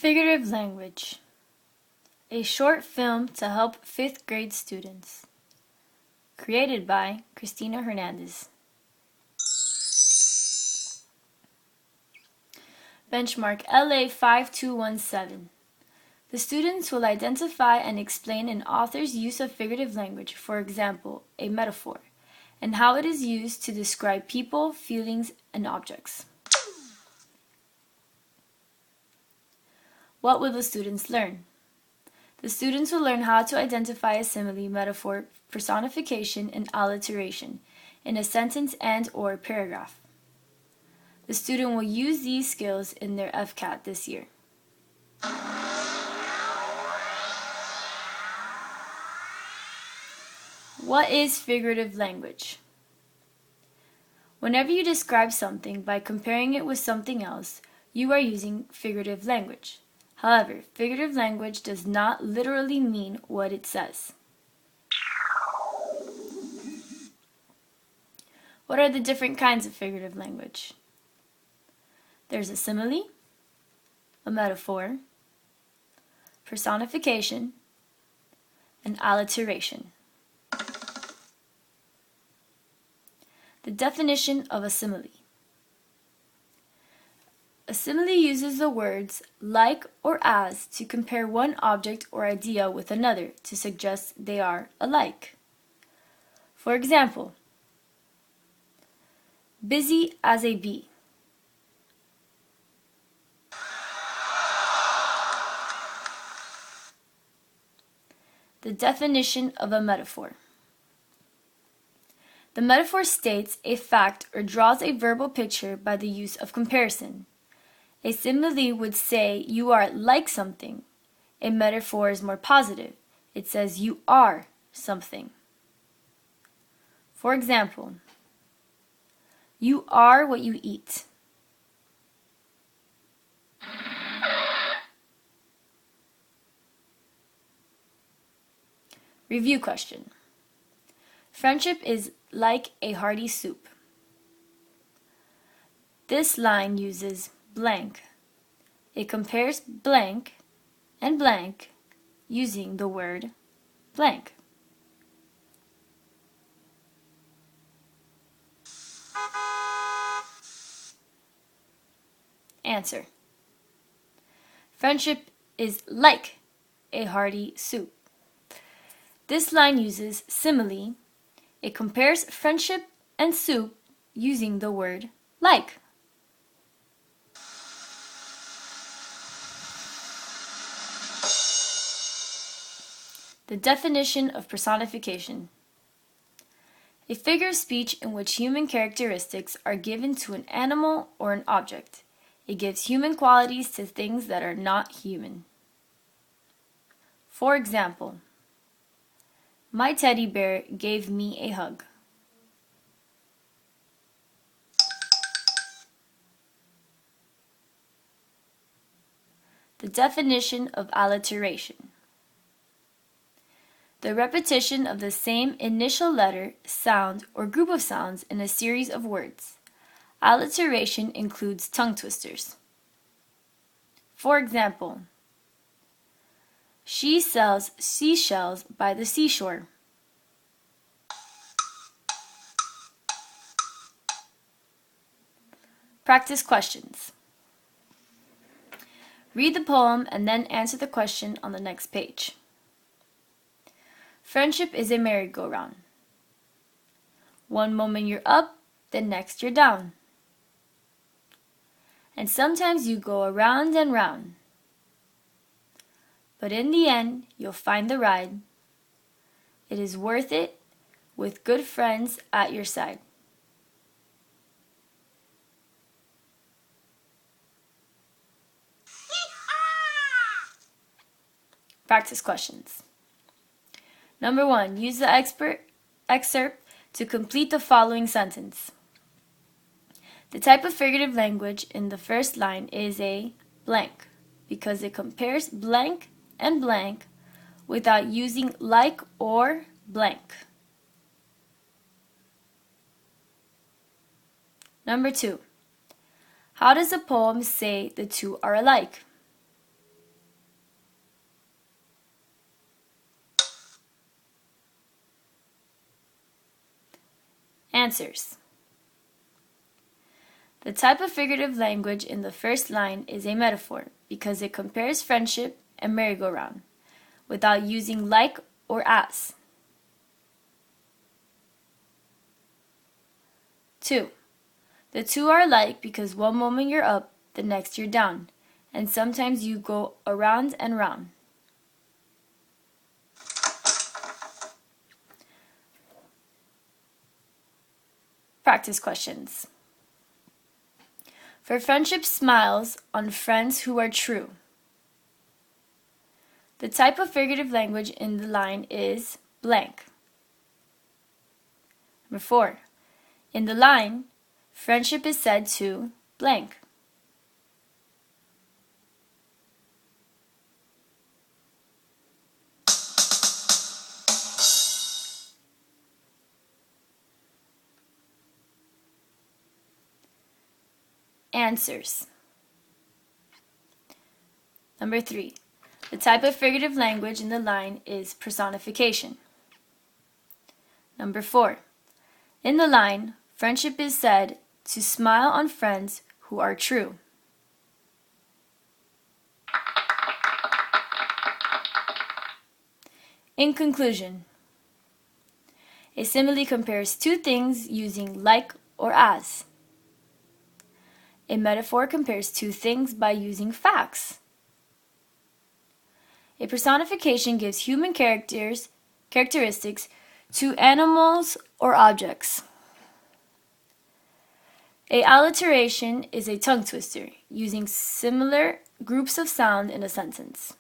Figurative language, a short film to help 5th grade students. Created by Christina Hernandez. Benchmark LA5217. The students will identify and explain an author's use of figurative language, for example, a metaphor, and how it is used to describe people, feelings, and objects. What will the students learn? The students will learn how to identify a simile, metaphor, personification, and alliteration in a sentence and/or paragraph. The student will use these skills in their FCAT this year. What is figurative language? Whenever you describe something by comparing it with something else, you are using figurative language. However, figurative language does not literally mean what it says. What are the different kinds of figurative language? There's a simile, a metaphor, personification, and alliteration. The definition of a simile. A simile uses the words like or as to compare one object or idea with another to suggest they are alike. For example, busy as a bee. The definition of a metaphor. The metaphor states a fact or draws a verbal picture by the use of comparison. A simile would say you are like something. A metaphor is more positive. It says you are something. For example, you are what you eat. Review question. Friendship is like a hearty soup. This line uses blank. It compares blank and blank using the word blank. Answer. Friendship is like a hearty soup. This line uses simile. It compares friendship and soup using the word like. The definition of personification. A figure of speech in which human characteristics are given to an animal or an object. It gives human qualities to things that are not human. For example, my teddy bear gave me a hug. The definition of alliteration. The repetition of the same initial letter, sound, or group of sounds in a series of words. Alliteration includes tongue twisters. For example, she sells seashells by the seashore. Practice questions. Read the poem and then answer the question on the next page. Friendship is a merry-go-round. One moment you're up, the next you're down. And sometimes you go around and round. But in the end, you'll find the ride. It is worth it with good friends at your side. Practice questions. Number 1, use the excerpt to complete the following sentence. The type of figurative language in the first line is a blank because it compares blank and blank without using like or blank. Number 2, how does the poem say the two are alike? Answers. The type of figurative language in the first line is a metaphor because it compares friendship and merry-go-round without using like or as. 2. The two are alike because one moment you're up, the next you're down, and sometimes you go around and round. Practice questions. For friendship smiles on friends who are true. The type of figurative language in the line is blank. Number 4. In the line, friendship is said to blank. Answers. Number 3. The type of figurative language in the line is personification. Number 4. In the line, friendship is said to smile on friends who are true. In conclusion, a simile compares two things using like or as. A metaphor compares two things by using facts. A personification gives human characteristics to animals or objects. A alliteration is a tongue twister, using similar groups of sound in a sentence.